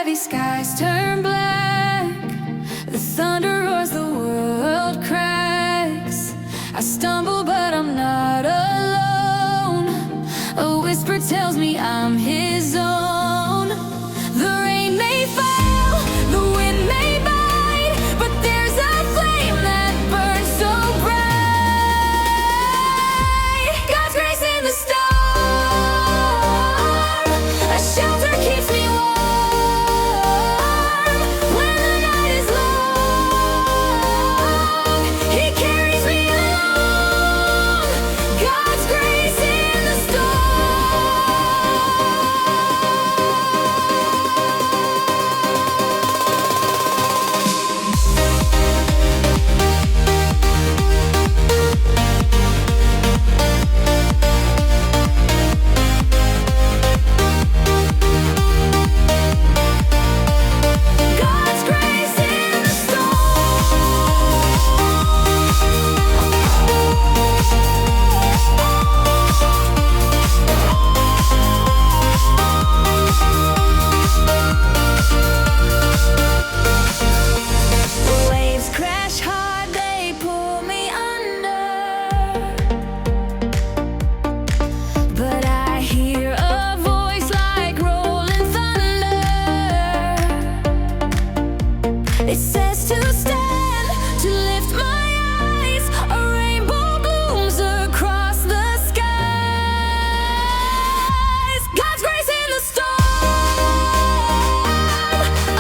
heavy skies turn black. The thunder roars, the world cracks. I stumble but I'm not alone. A whisper tells me I'm his own. The rain may fall, the wind may bite, but there's a flame that burns so bright. God's grace in the storm, a shelter keeps me warm. When the night is long, He carries me along. God's grace in the storm. God's grace in the The waves crash hard, they pull me under, but I hear a voice like rolling thunder. It says to stand, to lift my eyes. A rainbow blooms across the skies. God's grace in the storm,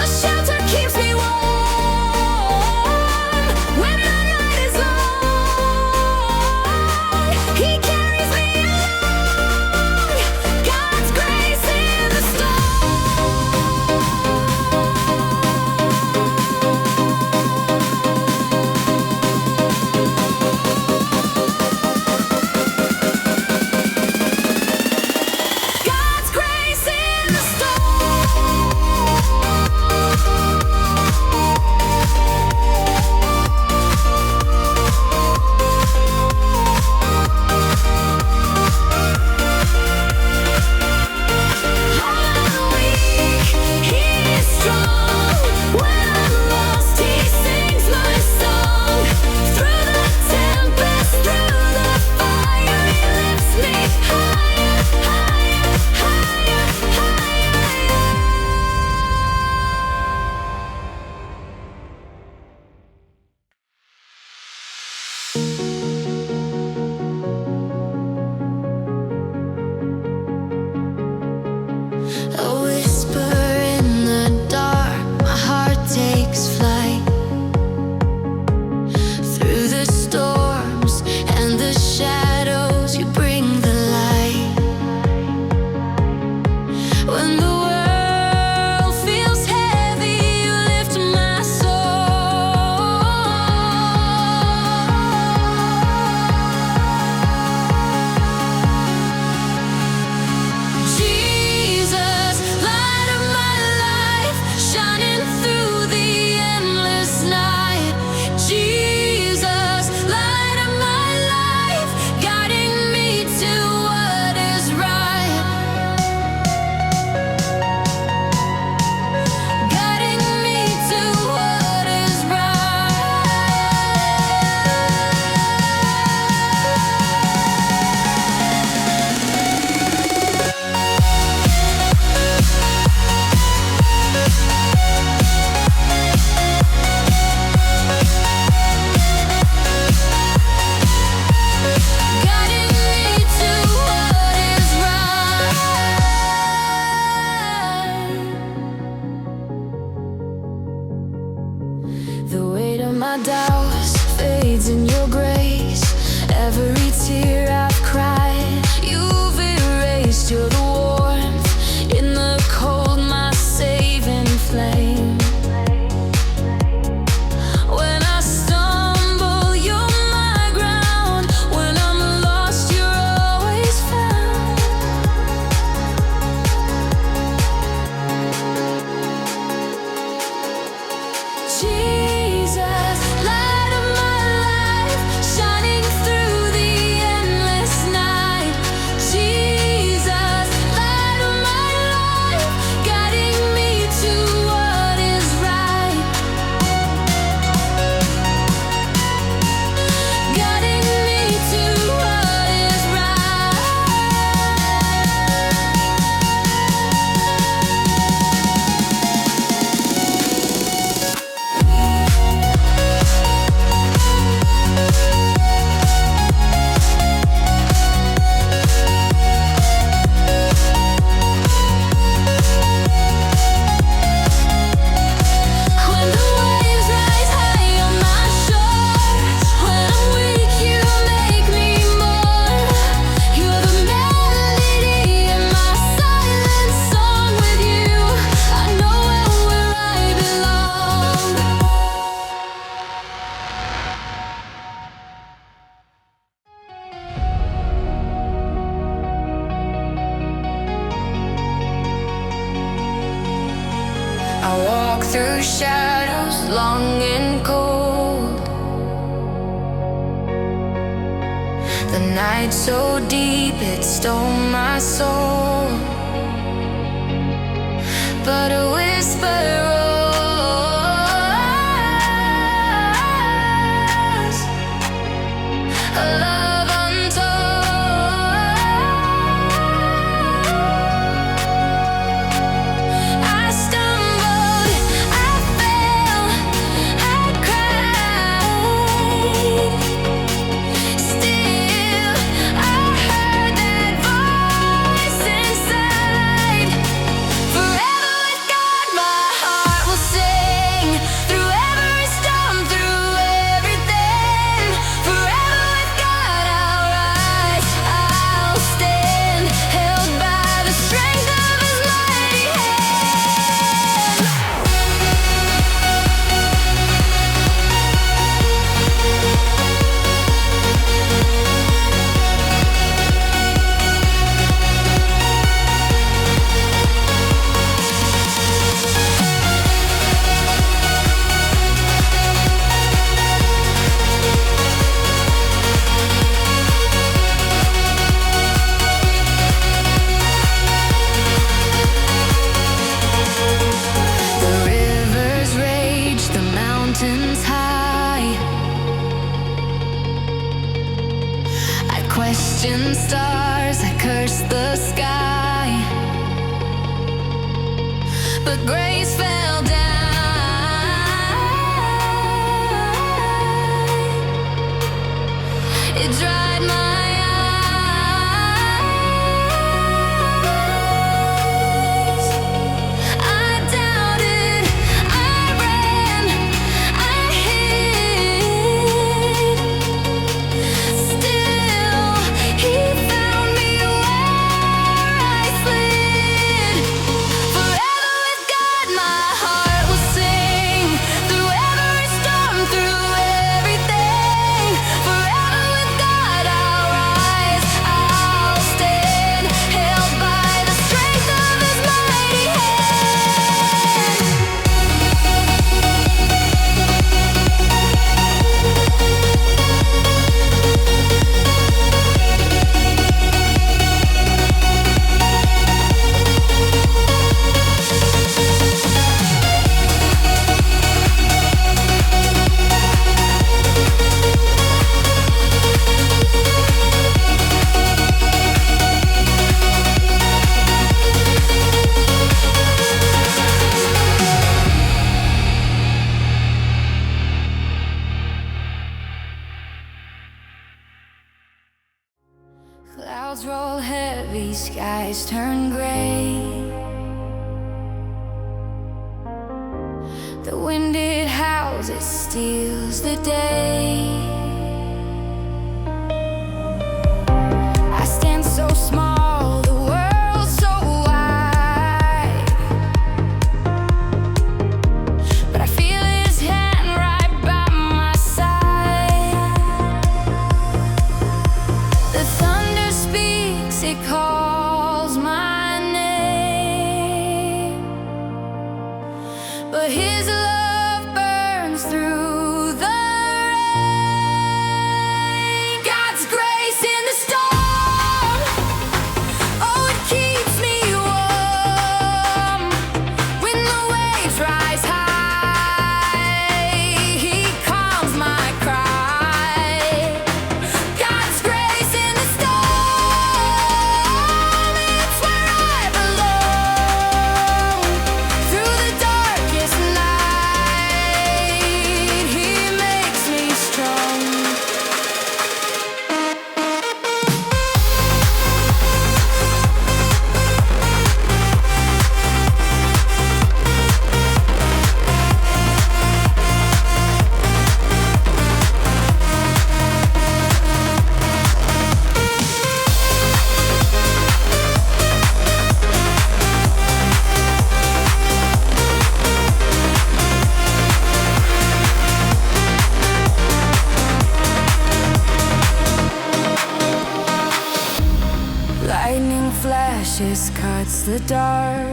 a shelter keeps me warm. When the night is long, He carries me along. God's grace in the God's grace in the I'm weak, He is strong. When I'm lost, He sings my song. Through the tempest, through the fire, He lifts me higher, higher, higher, higher. A whisper in the dark, my heart takes flight. Through the storms and the shadows, You bring the light. When the world feels heavy, You lift my soul. Jesus, light of my life, shining through the endless night. Jesus, light of my life, guiding me to what is right. Guiding me to what is Guiding me to what is right. The weight of my doubts fades in Your grace. Every tear I've cried, You've erased. You're the warmth in the cold, my saving flame. When I stumble, You're my ground. When I'm lost, You're always found. Jesus, light I walk through shadows long and cold. The night so deep it stole my soul, but a whisper rose, a love untold. I stumbled, I fell, I cried. Still, I heard that voice inside. Forever with God, my heart will sing. Through every storm, through everything. Forever with God, I'll rise, I'll stand, held by the strength of His mighty hand. The rivers rage, the mountains high. I question stars, I curse the sky, but grace fell down. It dried my eyes. I doubted, I ran, I hid. Still, He found me where I slid. Forever with God, my heart will sing. Through every storm, through everything. Forever with God, I'll rise, I'll stand, held by the strength of His mighty hand. Clouds roll heavy, skies turn gray. The wind it howls, it steals the day. I stand so small, the world so wide, but I feel His hand right by my side. The thunder speaks, it calls my name, but His love burns through the rain. God's grace in the storm, oh, it keeps me warm. When the waves rise high, He calms my cry. God's grace in the storm, it's where I belong. Through the darkest night, He makes me strong. Lightning flashes, cuts the dark.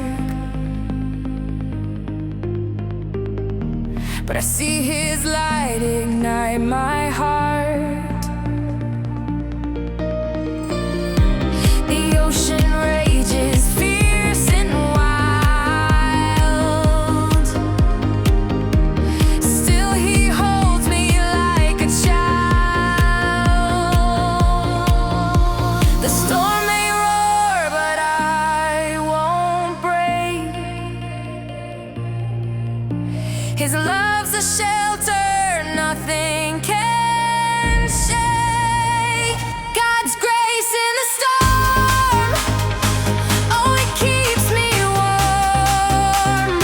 but I see His light ignite my heart. The ocean rages fierce and wild, still He holds me like a child. The storm may roar, but I won't break. His love's a shelter nothing can shake. God's grace in the storm, oh, it keeps me warm.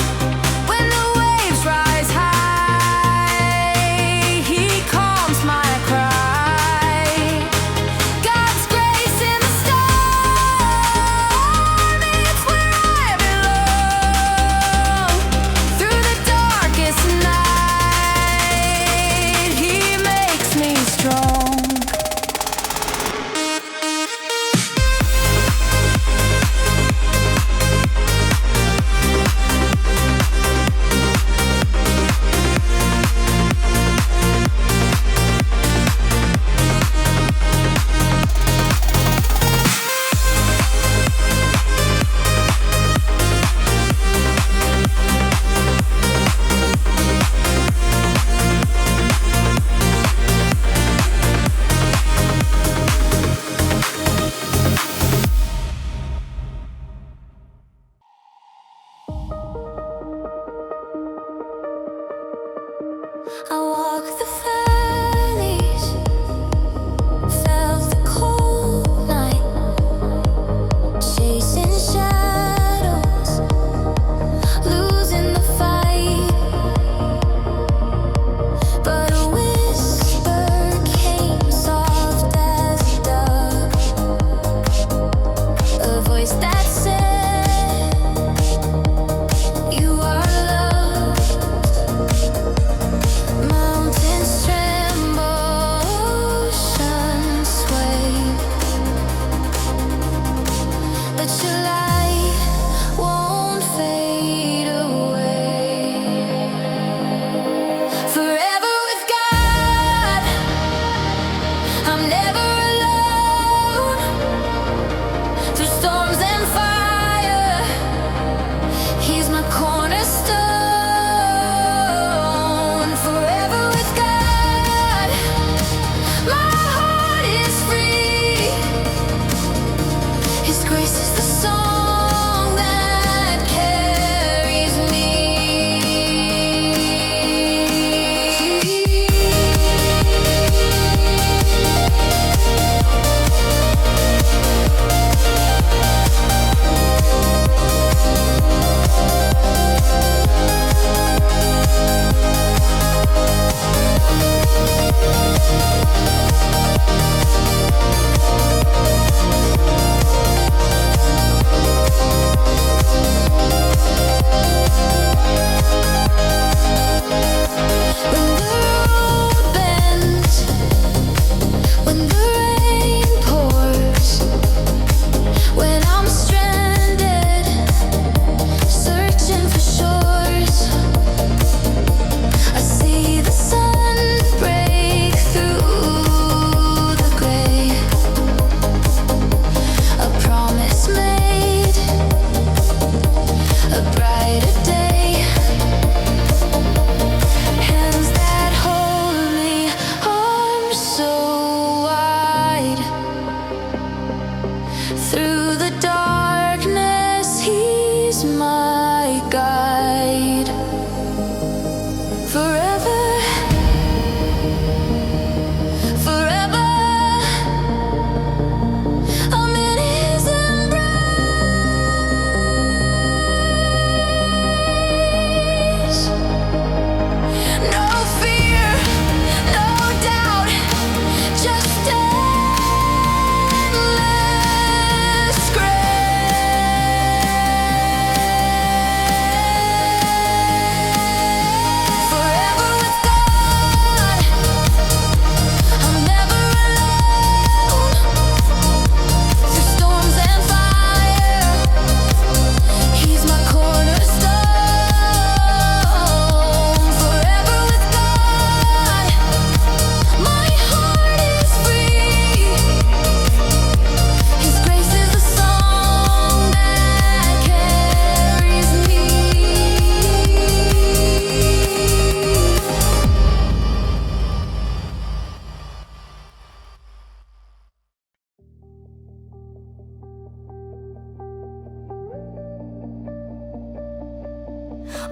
When the waves rise high, He calms my cry. God's grace in the storm, it's where I belong. Through the darkest night, He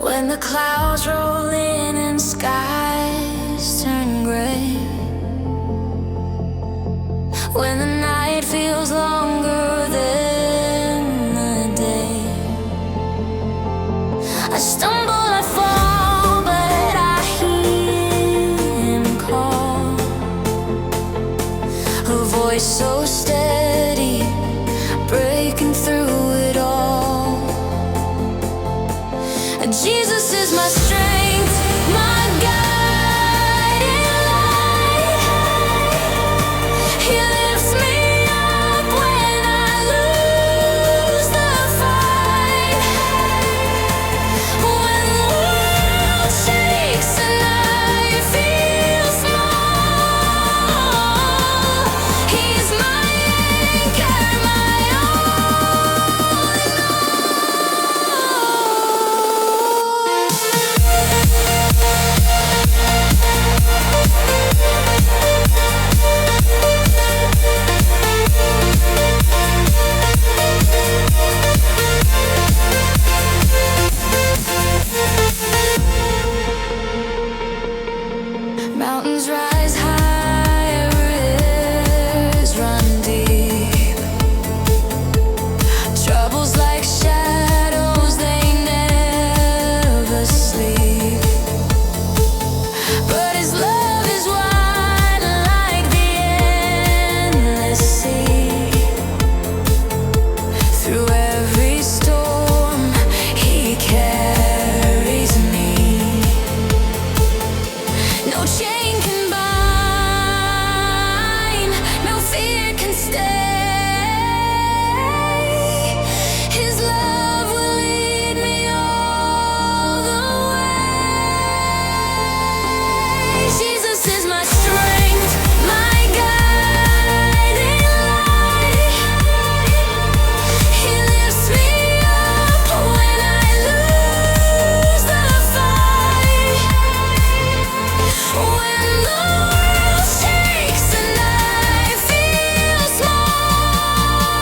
When the clouds roll in and skies turn gray, when the night feels longer than the day, I stumble, I fall, but I hear him call, a voice so steady, breaking through it all. Jesus is my strength, my guiding light. He lifts me up when I lose the fight. When the world shakes and I feel small, He's my anchor, my all in mountains rise high, rivers run deep. Troubles like shadows, they never sleep. But His love is wide like the endless sea. Through every storm, He carries me. No chain can bind, no fear can stay. His love will lead me all the way. Jesus is my strength, my guiding light. He lifts me up when I lose the fight. When the world shakes and I feel small,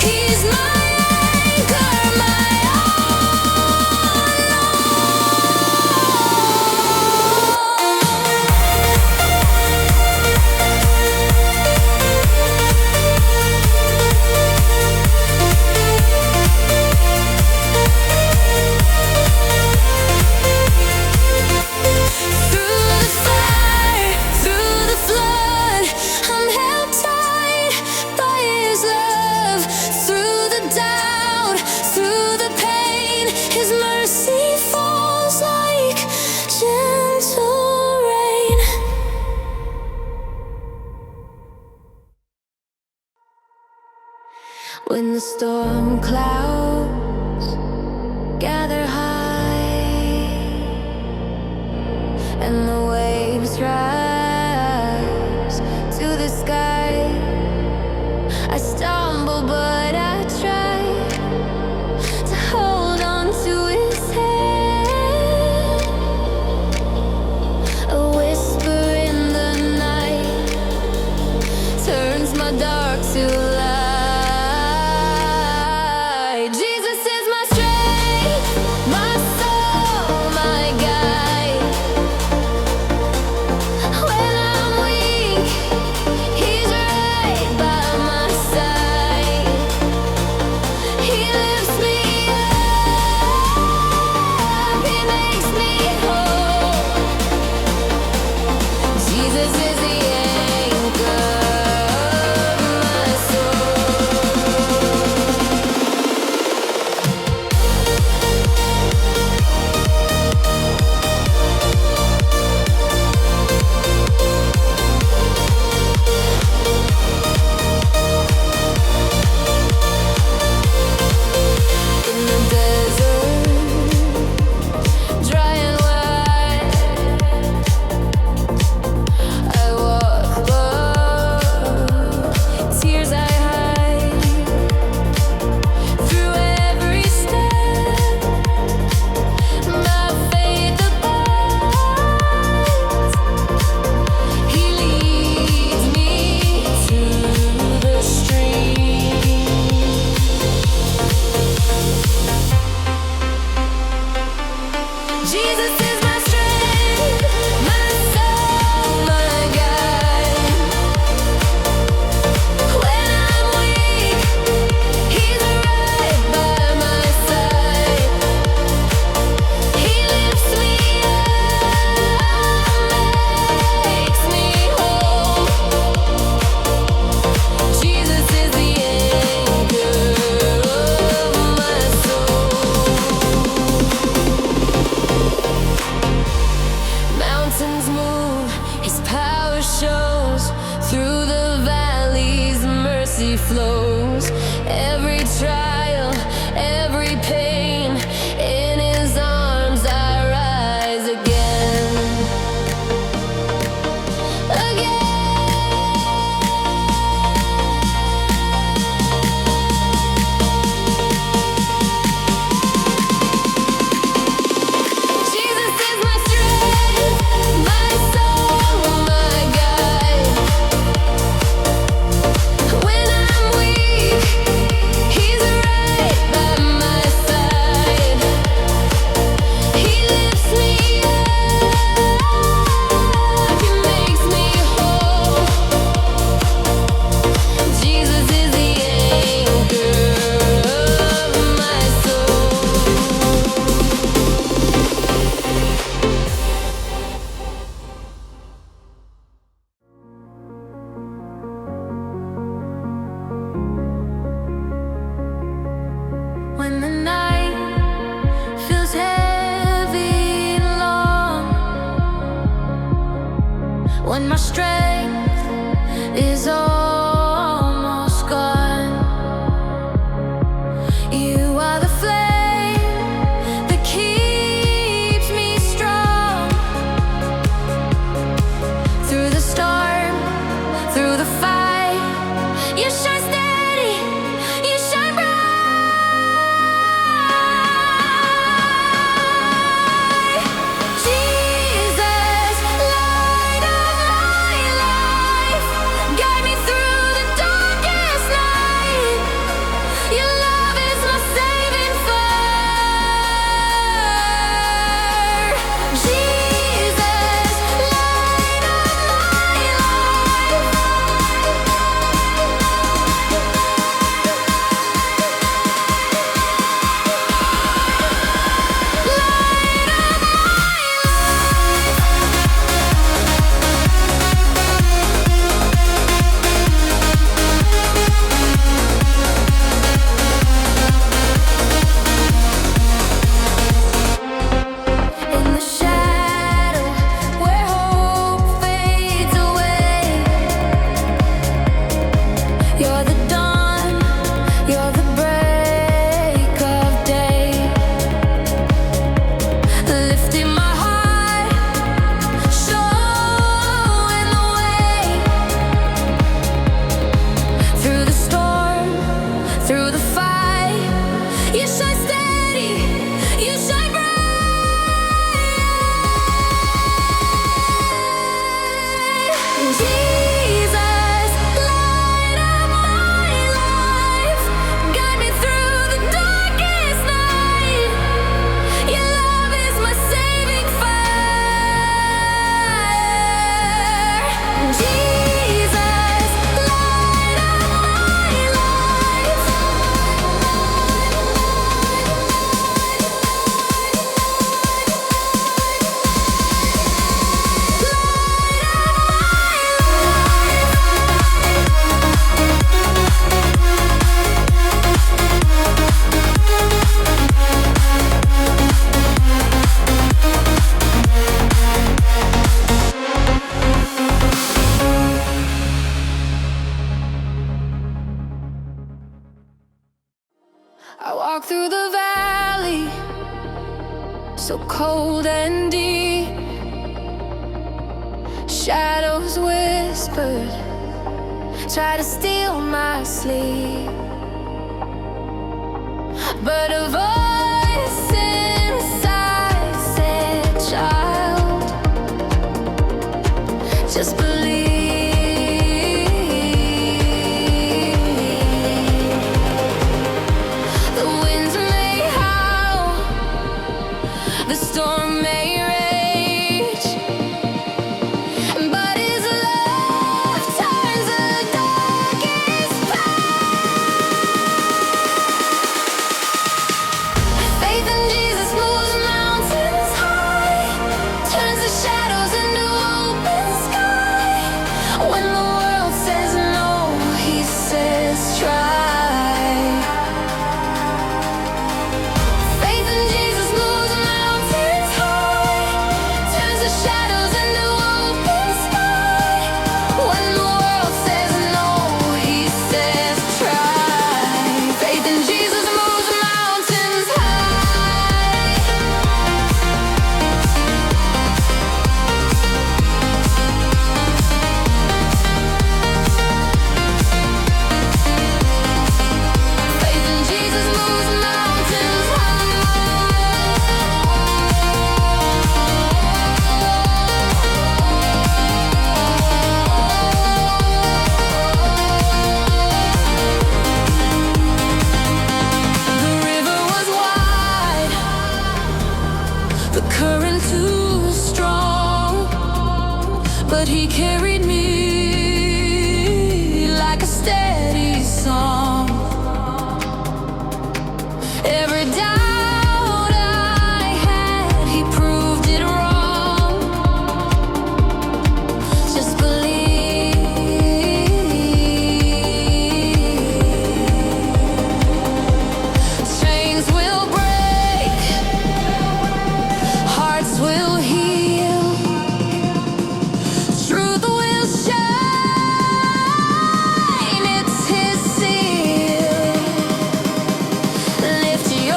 He's my anchor, my all in Through the fire, through the flood, I'm held tight by His love. Through the doubt, through the pain, His mercy falls like gentle rain. When the storm clouds gather high and the waves rise to the sky, I stumble but I try to hold on to His hand. A whisper in the night turns my dark to light. Jesus is my strength, my soul, my guide. When I'm weak, He's right by my side. He lifts me up, makes me whole. Jesus is the anchor of my soul. Mountains move, His power shows. Through the valleys, mercy flows. Every trial, every pain, in His arms I rise again. Jesus is my strength, my soul, my guide. When I'm weak, He's right by my side. He lifts me up, He makes me whole. Jesus is the anchor of my soul. When the night feels heavy and long, when my strength is almost gone, You are the flame that keeps me strong. Through the storm, through the fight, You shine steady, You shine bright. Jesus, light of my life, guide me through the darkest night. Your love is my saving fire. Jesus, light of my life. In the shadow where hope fades away, You're the dawn, You're the break of day. Lifting my heart, showing the way. Through the storm, through the fight, You shine steady, You shine bright. Jesus, light of my life, guide me through the darkest night. Your love is my saving fire. Jesus, light of my life. I walk through the valley, so cold and deep. Shadows whispered, try to steal my sleep. But a voice inside said, child, just believe. The winds may howl, The storm may rage, but his love turns the darkest path. Faith in Jesus moves mountains high, turns the shadows into open sky. When the world says no, he says try. Faith in Jesus moves mountains high, turns the shadows into open sky. When the world says no, he says try. Faith in Jesus moves mountains high. Faith in Jesus moves mountains The river was wide, the current too strong, but he carried me like a steady song. Every doubt I had, he proved it wrong. Just believe. Chains will break, hearts will heal, truth will shine. It's his seal. Lift your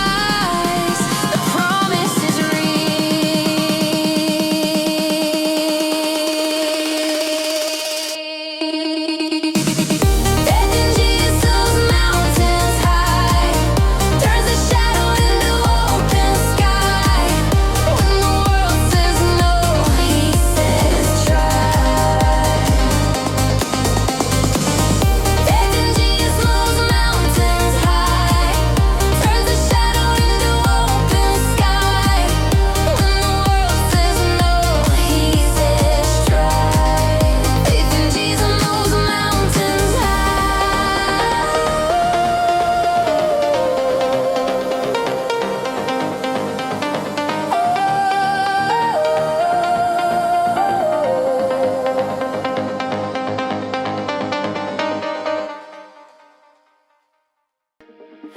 eyes, the promise is real. Faith in Jesus mountains high, turns the shadow into open sky. When the world says no, he says try. Faith in Jesus moves mountains high, turns the shadow into open sky. When the world says no, he says try. Faith in Jesus moves mountains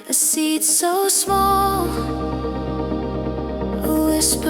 A seed so small, a whisper